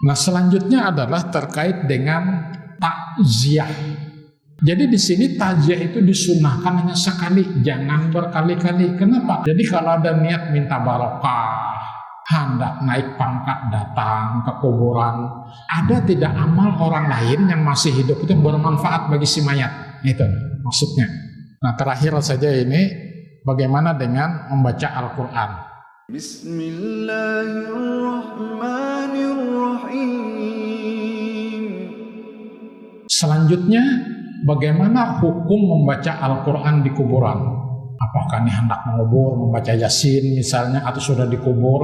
Nah, selanjutnya adalah terkait dengan takziah. Jadi di sini takziah itu disunahkan hanya sekali, jangan berkali-kali. Kenapa? Jadi kalau ada niat minta barokah, hendak naik pangkat datang ke kuburan, ada tidak amal orang lain yang masih hidup itu bermanfaat bagi si mayat? Itu maksudnya. Nah, terakhir saja ini, bagaimana dengan membaca Al-Quran? Bismillahirrahmanirrahim. Selanjutnya, bagaimana hukum membaca Al-Quran di kuburan? Apakah ini hendak mengubur, membaca Yasin misalnya, atau sudah dikubur?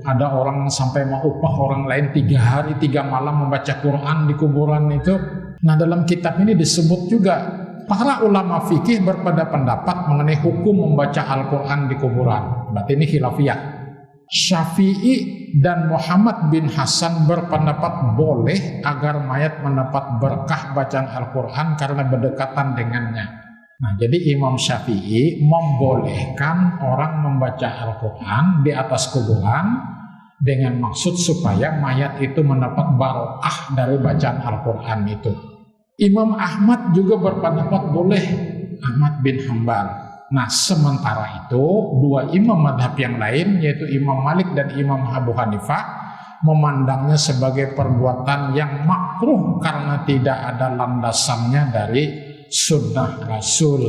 Ada orang sampai mau upah orang lain 3 hari 3 malam membaca Quran di kuburan itu. Nah, dalam kitab ini disebut juga, para ulama fikih berpendapat mengenai hukum membaca Al-Quran di kuburan. Berarti ini khilafiyah. Syafi'i dan Muhammad bin Hasan berpendapat boleh agar mayat mendapat berkah bacaan Al-Quran karena berdekatan dengannya. Nah, jadi Imam Syafi'i membolehkan orang membaca Al-Quran di atas kuburan dengan maksud supaya mayat itu mendapat barokah dari bacaan Al-Quran itu. Imam Ahmad juga berpendapat boleh, Ahmad bin Hanbal. Nah, sementara itu 2 imam madhab yang lain, yaitu Imam Malik dan Imam Abu Hanifah, memandangnya sebagai perbuatan yang makruh karena tidak ada landasannya dari sunnah Rasul.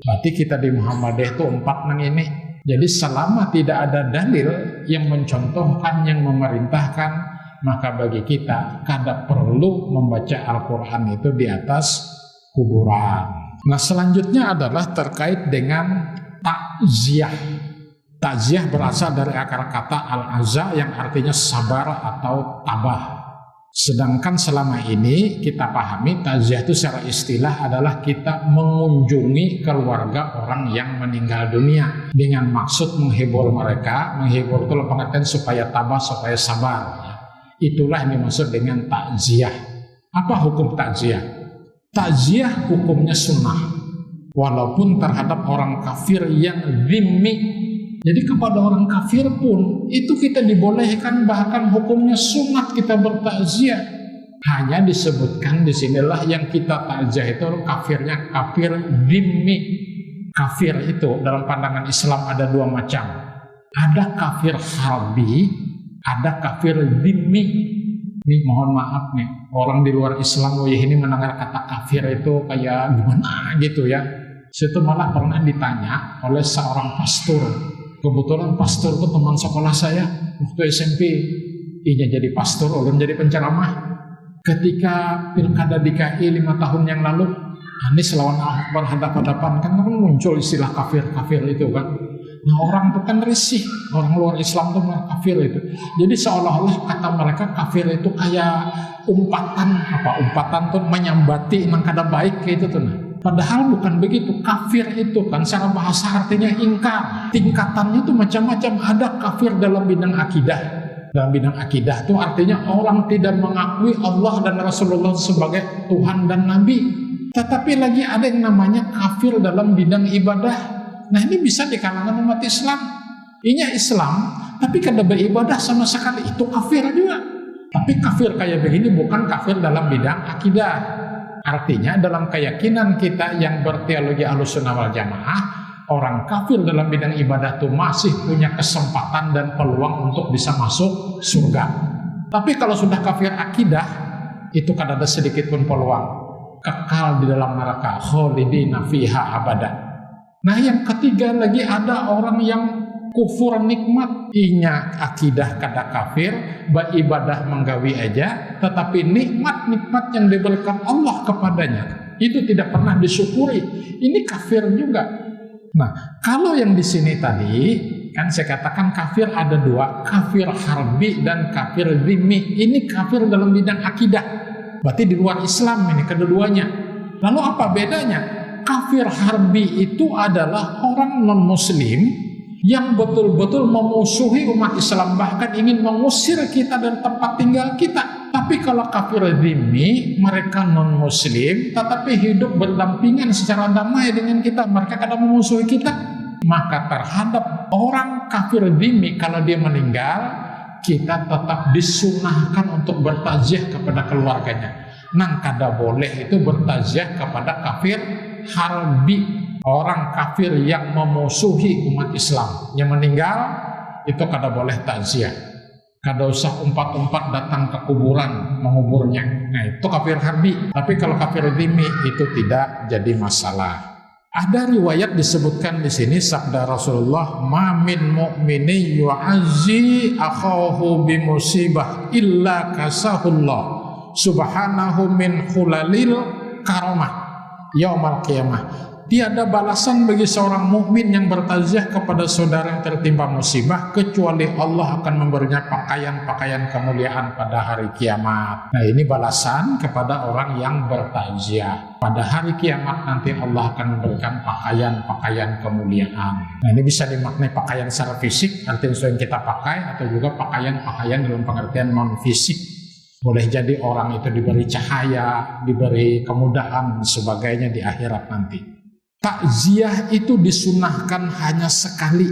Berarti kita di Muhammadiyah itu 4 nang ini. Jadi selama tidak ada dalil yang mencontohkan, yang memerintahkan, maka bagi kita kada perlu membaca Al-Quran itu di atas kuburan. Nah, selanjutnya adalah terkait dengan takziah. Takziah berasal dari akar kata al-azza yang artinya sabar atau tabah. Sedangkan selama ini kita pahami takziah itu secara istilah adalah kita mengunjungi keluarga orang yang meninggal dunia dengan maksud menghibur mereka. Menghibur itu pengertian supaya tabah, supaya sabar. Itulah yang dimaksud dengan takziah. Apa hukum takziah? Takziah hukumnya sunnah, walaupun terhadap orang kafir yang dhimmi. Jadi kepada orang kafir pun itu kita dibolehkan, bahkan hukumnya sunat kita bertakziah. Hanya disebutkan di sinilah yang kita takziah itu kafirnya kafir dhimmi. Kafir itu dalam pandangan Islam ada 2 macam. Ada kafir harbi, ada kafir dhimmi. Ini mohon maaf nih, orang di luar Islam ini mendengar kata kafir itu kayak gimana gitu ya. Situ malah pernah ditanya oleh seorang pastor. Kebetulan pastor itu teman sekolah saya waktu SMP. Ia jadi pastor, ulun jadi penceramah. Ketika pilkada DKI 5 tahun yang lalu, Anies lawan Ahok berhadapan-hadapan, kan muncul istilah kafir-kafir itu kan. Nah, orang itu kan risih, orang luar Islam itu kafir itu. Jadi seolah-olah kata mereka kafir itu kayak umpatan tuh menyambati nang kada baik kayak itu tuh. Padahal bukan begitu. Kafir itu kan secara bahasa artinya ingkar. Tingkatannya tuh macam-macam. Ada kafir dalam bidang akidah. Dalam bidang akidah itu artinya orang tidak mengakui Allah dan Rasulullah sebagai Tuhan dan Nabi. Tetapi lagi ada yang namanya kafir dalam bidang ibadah. Nah, ini bisa di kalangan umat Islam. Inya Islam, tapi kada beribadah sama sekali, itu kafir juga. Tapi kafir kayak begini bukan kafir dalam bidang akidah. Artinya dalam keyakinan kita yang berteologi Ahlussunnah wal Jamaah, orang kafir dalam bidang ibadah itu masih punya kesempatan dan peluang untuk bisa masuk surga. Tapi kalau sudah kafir akidah, itu kada ada sedikit pun peluang. Kekal di dalam neraka, khalidina fiha abada. Nah, yang ketiga lagi ada orang yang kufur nikmat. Inya akidah kada kafir, beribadah menggawi aja, tetapi nikmat-nikmat yang diberikan Allah kepadanya itu tidak pernah disyukuri. Ini kafir juga. Nah, kalau yang di sini tadi kan saya katakan kafir ada 2, kafir harbi dan kafir dhimmi. Ini kafir dalam bidang akidah. Berarti di luar Islam ini kedua-duanya. Lalu apa bedanya? Kafir harbi itu adalah orang non-muslim yang betul-betul memusuhi umat Islam, bahkan ingin mengusir kita dari tempat tinggal kita. Tapi kalau kafir dhimmi, mereka non-muslim tetapi hidup berdampingan secara damai dengan kita, mereka kadang memusuhi kita. Maka terhadap orang kafir dhimmi, kalau dia meninggal, kita tetap disunahkan untuk bertaziah kepada keluarganya. Nang kada boleh itu bertaziah kepada kafir harbi, orang kafir yang memusuhi umat Islam yang meninggal, itu kada boleh takziah. Kada usah umpat-umpat datang ke kuburan menguburnya. Nah, itu kafir harbi. Tapi kalau kafir dhimmi itu tidak jadi masalah. Ada riwayat disebutkan di sini sabda Rasulullah, "Ma min mu'minin yu'azzi akhahu bi musibah illa kasahullah subhanahu min khulalil karamah yaumal qiyamah." Tiada balasan bagi seorang mukmin yang bertaziah kepada saudara yang tertimpa musibah kecuali Allah akan memberinya pakaian-pakaian kemuliaan pada hari kiamat. Nah, ini balasan kepada orang yang bertaziah. Pada hari kiamat nanti Allah akan memberikan pakaian-pakaian kemuliaan. Nah, ini bisa dimaknai pakaian secara fisik, artinya yang kita pakai, atau juga pakaian-pakaian dalam pengertian non fisik. Boleh jadi orang itu diberi cahaya, diberi kemudahan, dan sebagainya di akhirat nanti. Takziah itu disunahkan hanya sekali,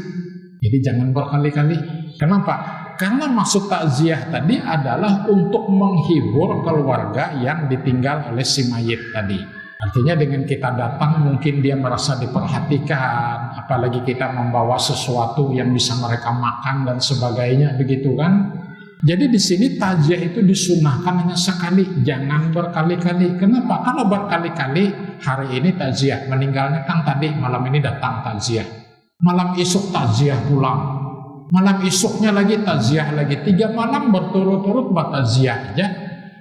jadi jangan berkali-kali. Kenapa? Karena maksud takziah tadi adalah untuk menghibur keluarga yang ditinggal oleh si mayit tadi. Artinya dengan kita datang mungkin dia merasa diperhatikan, apalagi kita membawa sesuatu yang bisa mereka makan dan sebagainya, begitu kan? Jadi di sini takziah itu disunahkan hanya sekali, jangan berkali-kali. Kenapa? Kalau berkali-kali, hari ini takziah, meninggalnya kan tadi, malam ini datang takziah, malam esok takziah pulang, malam esoknya lagi takziah lagi, 3 malam berturut-turut bertakziah aja.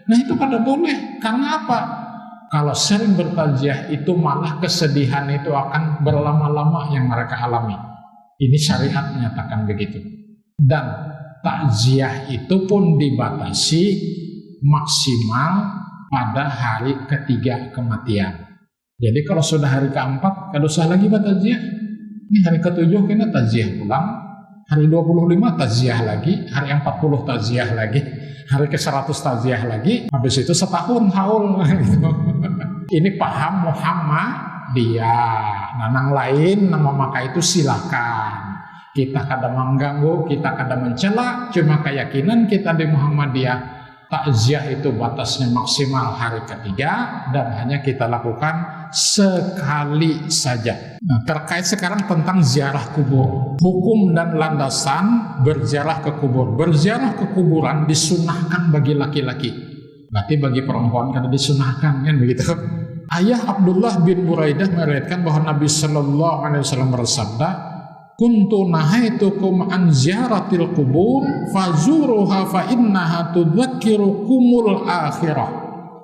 Nah, itu kada boleh. Karena apa? Kalau sering bertakziah itu malah kesedihan itu akan berlama-lama yang mereka alami. Ini syariat menyatakan begitu. Dan takziah itu pun dibatasi maksimal pada hari ketiga kematian. Jadi kalau sudah hari keempat, kada usah lagi bertakziah. Ini hari ketujuh kena takziah pulang, hari 25 takziah lagi, hari 40 takziah lagi, hari ke-100 takziah lagi, habis itu setahun haul gitu. Ini paham Muhammadiyah. Nanang lain nama maka itu silakan. Kita kada mengganggu, kita kada mencela, cuma keyakinan kita di Muhammadiyah, takziah itu batasnya maksimal hari ketiga dan hanya kita lakukan sekali saja. Nah, terkait sekarang tentang ziarah kubur, hukum dan landasan berziarah ke kubur. Berziarah ke kuburan disunahkan bagi laki-laki, berarti bagi perempuan kada disunahkan, kan begitu. Ayah Abdullah bin Buraidah meriwayatkan bahwa Nabi Sallallahu Alaihi Wasallam bersabda, "Kuntu nahaitukum an ziyaratil kubur fazuruha fa innaha tudzakirukumul akhirah."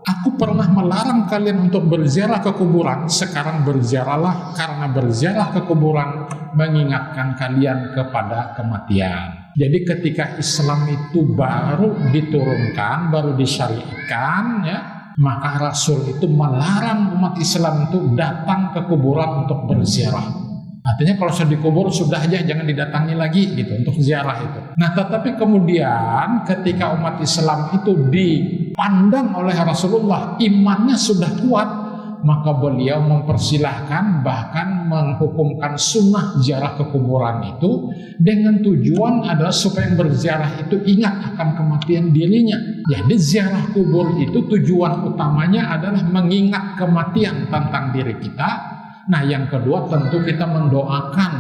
Aku pernah melarang kalian untuk berziarah ke kuburan, sekarang berziarahlah, karena berziarah ke kuburan mengingatkan kalian kepada kematian. Jadi ketika Islam itu baru diturunkan, baru disyariatkan, ya, maka Rasul itu melarang umat Islam itu datang ke kuburan untuk berziarah. Artinya kalau sudah dikubur sudah aja, jangan didatangi lagi gitu untuk ziarah itu. Nah, tetapi kemudian ketika umat Islam itu dipandang oleh Rasulullah imannya sudah kuat, maka beliau mempersilahkan, bahkan menghukumkan sunnah ziarah ke kuburan itu dengan tujuan adalah supaya yang berziarah itu ingat akan kematian dirinya. Jadi ziarah kubur itu tujuan utamanya adalah mengingat kematian tentang diri kita. Nah, yang kedua tentu kita mendoakan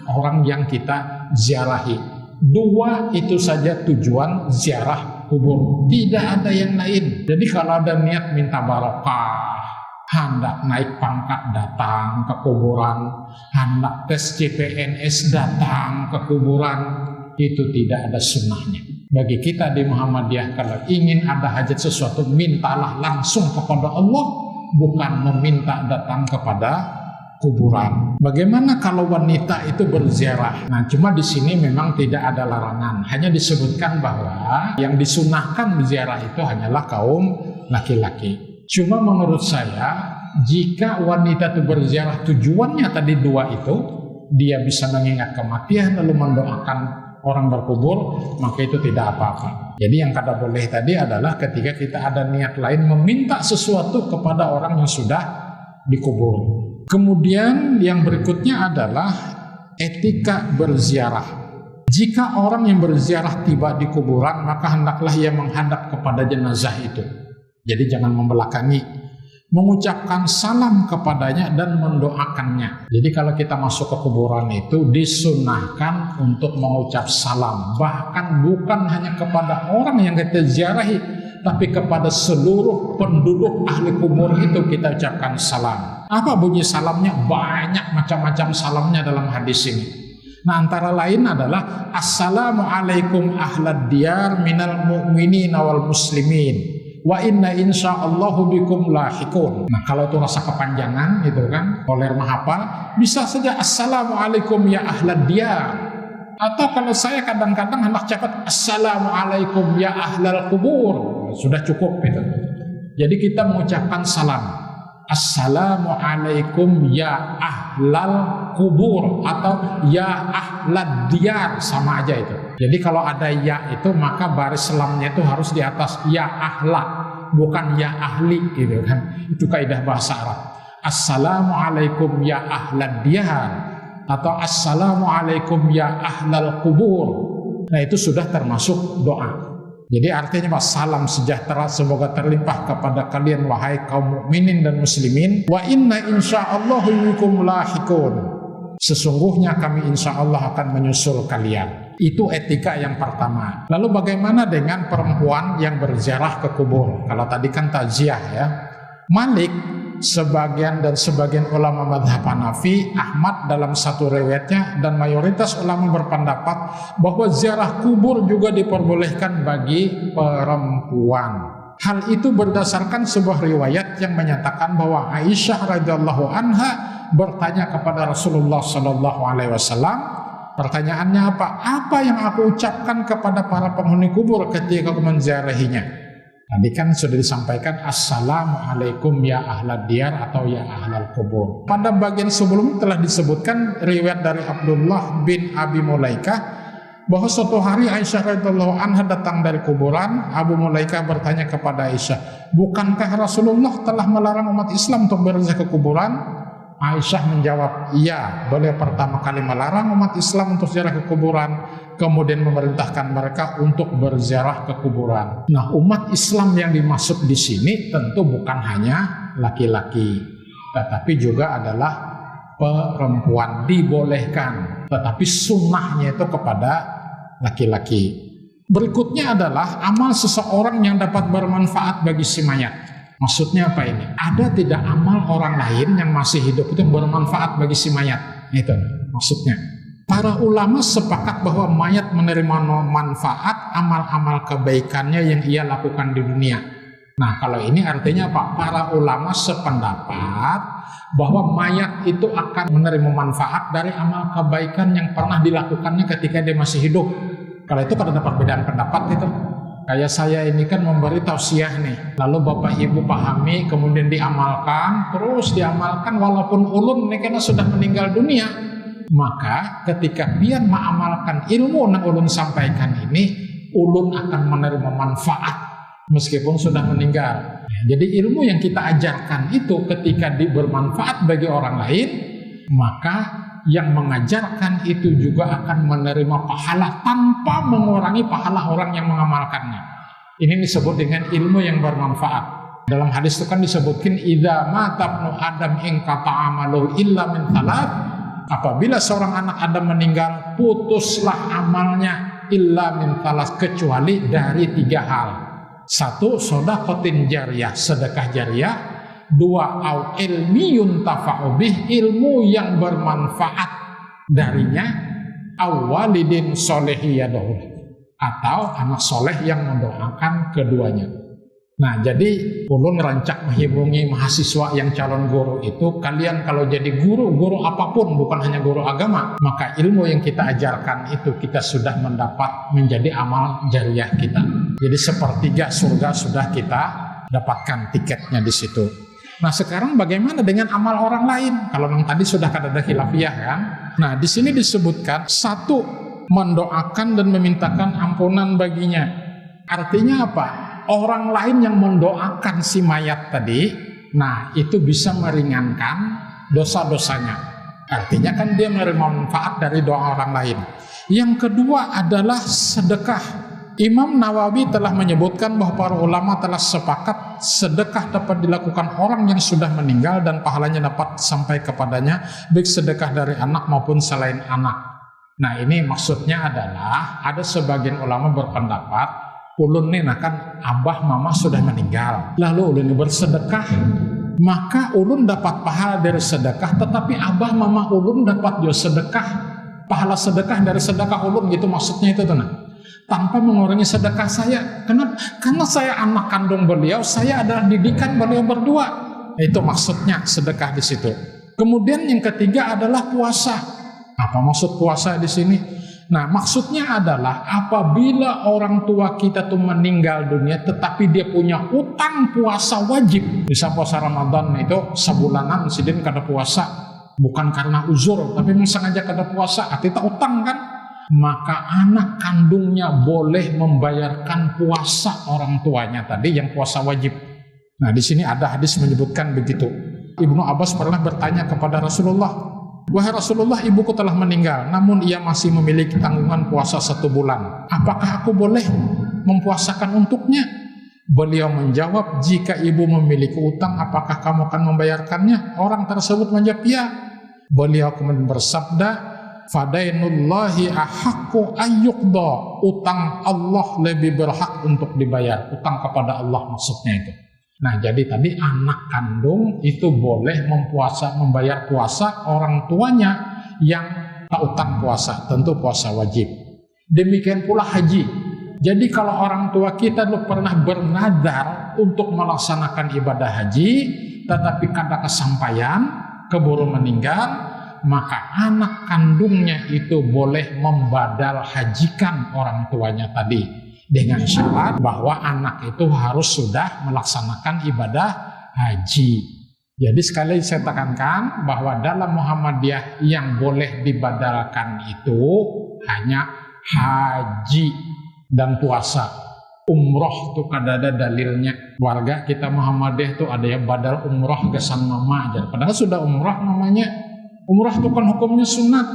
orang yang kita ziarahi. 2 itu saja tujuan ziarah kubur, tidak ada yang lain. Jadi kalau ada niat minta barokah, hendak naik pangkat datang ke kuburan, hendak tes CPNS datang ke kuburan, itu tidak ada sunnahnya. Bagi kita di Muhammadiyah, kalau ingin ada hajat sesuatu, mintalah langsung kepada Allah, bukan meminta datang kepada kuburan. Bagaimana kalau wanita itu berziarah? Nah, cuma di sini memang tidak ada larangan. Hanya disebutkan bahwa yang disunahkan berziarah itu hanyalah kaum laki-laki. Cuma menurut saya, jika wanita itu berziarah tujuannya tadi 2 itu, dia bisa mengingat kematian lalu mendoakan orang berkubur, maka itu tidak apa-apa. Jadi yang kada boleh tadi adalah ketika kita ada niat lain meminta sesuatu kepada orang yang sudah dikubur. Kemudian yang berikutnya adalah etika berziarah. Jika orang yang berziarah tiba di kuburan, maka hendaklah ia menghadap kepada jenazah itu. Jadi jangan membelakangi, mengucapkan salam kepadanya dan mendoakannya. Jadi kalau kita masuk ke kuburan itu disunahkan untuk mengucap salam. Bahkan bukan hanya kepada orang yang kita ziarahi, tapi kepada seluruh penduduk ahli kubur itu kita ucapkan salam. Apa bunyi salamnya? Banyak macam-macam salamnya dalam hadis ini. Nah, antara lain adalah Assalamualaikum ahlad diyar minal mu'minin wal muslimin wa inna insyaallahu bikum lahikun. Nah, kalau itu rasa kepanjangan gitu kan, toler menghafal, bisa saja Assalamualaikum ya ahlad diyar. Atau kalau saya kadang-kadang hendak cepat Assalamualaikum ya ahlal kubur, sudah cukup gitu. Jadi kita mengucapkan salam Assalamualaikum ya ahlal kubur atau ya ahlad diyar, sama aja itu. Jadi kalau ada ya itu maka baris selamnya itu harus di atas ya ahla, bukan ya ahli gitu kan. Itu kaidah bahasa Arab. Assalamualaikum ya ahlad diyar atau Assalamualaikum ya ahlal kubur. Nah, itu sudah termasuk doa. Jadi artinya Pak, salam sejahtera semoga terlimpah kepada kalian wahai kaum mukminin dan muslimin. Wa inna insyaallahu bikum lahikun. Sesungguhnya kami insyaallah akan menyusul kalian. Itu etika yang pertama. Lalu bagaimana dengan perempuan yang berziarah ke kubur? Kalau tadi kan takziah ya. Malik sebagian ulama mazhab Hanafi, Ahmad dalam satu riwayatnya, dan mayoritas ulama berpendapat bahwa ziarah kubur juga diperbolehkan bagi perempuan. Hal itu berdasarkan sebuah riwayat yang menyatakan bahwa Aisyah radhiyallahu anha bertanya kepada Rasulullah sallallahu alaihi wasallam. Pertanyaannya apa? Apa yang aku ucapkan kepada para penghuni kubur ketika aku menziarahinya? Tadi kan sudah disampaikan Assalamualaikum ya ahlad diyar atau ya ahlal kubur. Pada bagian sebelum telah disebutkan riwayat dari Abdullah bin Abi Mulaikah bahwa suatu hari Aisyah radhiyallahu anha datang dari kuburan. Abu Mulaikah bertanya kepada Aisyah, bukankah Rasulullah telah melarang umat Islam untuk berziarah ke kuburan? Aisyah menjawab, iya, beliau pertama kali melarang umat Islam untuk ziarah ke kuburan, kemudian memerintahkan mereka untuk berziarah ke kuburan. Nah, umat Islam yang dimaksud di sini tentu bukan hanya laki-laki, tetapi juga adalah perempuan, dibolehkan, tetapi sunnahnya itu kepada laki-laki. Berikutnya adalah amal seseorang yang dapat bermanfaat bagi si mayat. Maksudnya apa ini? Ada tidak amal orang lain yang masih hidup itu bermanfaat bagi si mayat? Itu maksudnya. Para ulama sepakat bahwa mayat menerima manfaat amal-amal kebaikannya yang ia lakukan di dunia. Nah, kalau ini artinya apa? Para ulama sependapat bahwa mayat itu akan menerima manfaat dari amal kebaikan yang pernah dilakukannya ketika dia masih hidup. Kalau itu ada perbedaan pendapat itu. Kayak saya ini kan memberi tausiah nih, lalu Bapak Ibu pahami, kemudian diamalkan, terus diamalkan walaupun ulun ini karena sudah meninggal dunia. Maka ketika pian mengamalkan ilmu yang ulun sampaikan ini, ulun akan menerima manfaat meskipun sudah meninggal. Jadi ilmu yang kita ajarkan itu ketika bermanfaat bagi orang lain, maka yang mengajarkan itu juga akan menerima pahala tanpa mengurangi pahala orang yang mengamalkannya. Ini disebut dengan ilmu yang bermanfaat. Dalam hadis itu kan disebutkan idza mata ibnu adam in qata'a amaluhu illa min thalath. Apabila seorang anak Adam meninggal, putuslah amalnya illa min thalath, kecuali dari 3 hal. 1, shadaqatin jariyah, sedekah jariyah. 2, au ilmi yuntafa'u bih, ilmu yang bermanfaat darinya. Au walidin solehi yadahu, atau anak soleh yang mendoakan keduanya. Nah, jadi ulun rancak menghubungi mahasiswa yang calon guru itu, kalian kalau jadi guru apapun, bukan hanya guru agama, maka ilmu yang kita ajarkan itu kita sudah mendapat menjadi amal jariyah kita. Jadi sepertiga surga sudah kita dapatkan tiketnya di situ. Nah, sekarang bagaimana dengan amal orang lain? Kalau yang tadi sudah ada khilafiyah kan? Nah, di sini disebutkan 1, mendoakan dan memintakan ampunan baginya. Artinya apa? Orang lain yang mendoakan si mayat tadi, nah itu bisa meringankan dosa-dosanya. Artinya kan dia menerima manfaat dari doa orang lain. Yang kedua adalah sedekah. Imam Nawawi telah menyebutkan bahwa para ulama telah sepakat sedekah dapat dilakukan orang yang sudah meninggal dan pahalanya dapat sampai kepadanya, baik sedekah dari anak maupun selain anak. Nah, ini maksudnya adalah ada sebagian ulama berpendapat ulun nih, nah kan abah mama sudah meninggal, lalu ulun bersedekah, maka ulun dapat pahala dari sedekah, tetapi abah mama ulun dapat juga sedekah, pahala sedekah dari sedekah ulun, gitu maksudnya itu tuh, tanpa mengurangi sedekah saya. Kenapa? Karena saya anak kandung beliau, saya adalah didikan beliau berdua. Itu maksudnya sedekah di situ. Kemudian yang ketiga adalah puasa. Apa maksud puasa di sini? Nah, maksudnya adalah apabila orang tua kita tuh meninggal dunia, tetapi dia punya utang puasa wajib. Bisa puasa Ramadan itu sebulanan sidin kada puasa, bukan karena uzur, tapi memang sengaja kada puasa, artinya utang kan? Maka anak kandungnya boleh membayarkan puasa orang tuanya tadi yang puasa wajib. Nah, di sini ada hadis menyebutkan begitu. Ibnu Abbas pernah bertanya kepada Rasulullah, "Wahai Rasulullah, ibuku telah meninggal, namun ia masih memiliki tanggungan puasa 1 bulan. Apakah aku boleh mempuasakan untuknya?" Beliau menjawab, "Jika ibu memiliki utang, apakah kamu akan membayarkannya?" Orang tersebut menjawab, "Ya." Beliau kemudian bersabda, "Fadainullahi ahaqqu ayyuqda." Utang Allah lebih berhak untuk dibayar. Utang kepada Allah maksudnya itu. Nah, jadi tadi anak kandung itu boleh membayar puasa orang tuanya yang tak utang puasa, tentu puasa wajib. Demikian pula haji. Jadi kalau orang tua kita dulu pernah bernadar untuk melaksanakan ibadah haji, tetapi kada kesampaian, keburu meninggal, maka anak kandungnya itu boleh membadal hajikan orang tuanya tadi, dengan syarat bahwa anak itu harus sudah melaksanakan ibadah haji. Jadi sekali saya tekankan bahwa dalam Muhammadiyah yang boleh dibadalkan itu hanya haji dan puasa. Umroh tuh kada ada dalilnya. Warga kita Muhammadiyah tuh ada yang badal umroh kesan mama aja, padahal sudah umroh namanya. Umrah itu kan hukumnya sunat,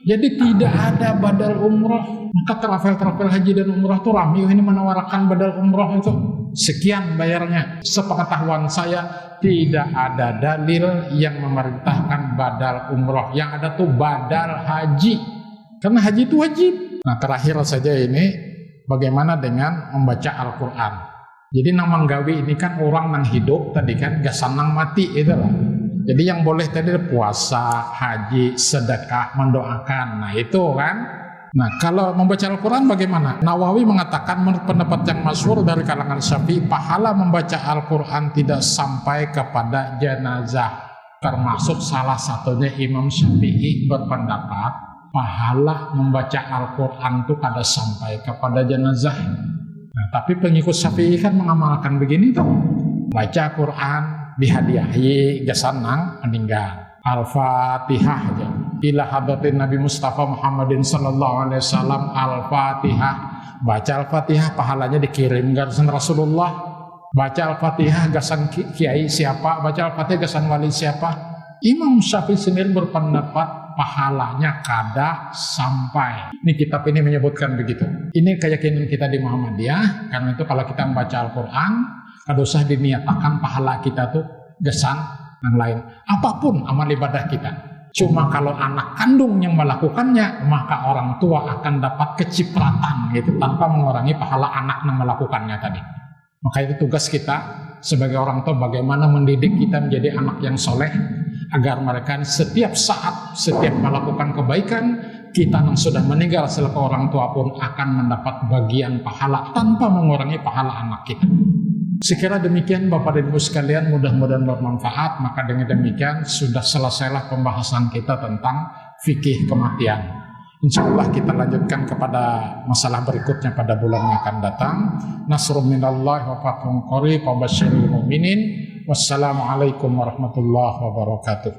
jadi tidak ada badal umrah. Maka travel haji dan umrah itu ramai ini menawarkan badal umrah itu sekian bayarnya. Sepengetahuan saya tidak ada dalil yang memerintahkan badal umrah. Yang ada tuh badal haji, karena haji itu wajib. Nah, terakhir saja ini bagaimana dengan membaca Al-Quran. Jadi nang manggawi ini kan orang nang hidup tadi kan, gak sanang mati itu lah. Jadi yang boleh tadi puasa, haji, sedekah, mendoakan. Nah itu kan. Nah kalau membaca Al-Quran bagaimana? Nawawi mengatakan menurut pendapat yang masyhur dari kalangan Syafi'i, pahala membaca Al-Quran tidak sampai kepada jenazah. Termasuk salah satunya Imam Syafi'i berpendapat pahala membaca Al-Quran itu kada sampai kepada jenazah. Nah tapi pengikut Syafi'i kan mengamalkan begini tuh. Baca Quran dihadiahi gasan nang meninggal. Al-Fatihah aja. Ila hadratin Nabi Mustafa Muhammadin sallallahu alaihi wasallam, Al-Fatihah. Baca Al-Fatihah pahalanya dikirim gasan Rasulullah. Baca Al-Fatihah gasan kiai siapa? Baca Al-Fatihah gasan wali siapa? Imam Syafi'i sendiri berpendapat pahalanya kada sampai. Ini kitab ini menyebutkan begitu. Ini keyakinan kita di Muhammadiyah. Karena itu kalau kita membaca Al-Quran, kada usah diniatakan pahala kita tuh gesan yang lain. Apapun amal ibadah kita. Cuma kalau anak kandung yang melakukannya, maka orang tua akan dapat kecipratan gitu, tanpa mengurangi pahala anak yang melakukannya tadi. Maka itu tugas kita sebagai orang tua, bagaimana mendidik kita menjadi anak yang soleh, agar mereka setiap saat, setiap melakukan kebaikan, kita yang sudah meninggal selaku orang tua pun akan mendapat bagian pahala tanpa mengurangi pahala anak kita. Sekira demikian Bapak dan Ibu sekalian, mudah-mudahan bermanfaat. Maka dengan demikian sudah selesailah pembahasan kita tentang fikih kematian. Insya Allah kita lanjutkan kepada masalah berikutnya pada bulan yang akan datang. Nasrun minallahi wa fathun qarib wa basyiril mu'minin. Wassalamualaikum warahmatullahi wabarakatuh.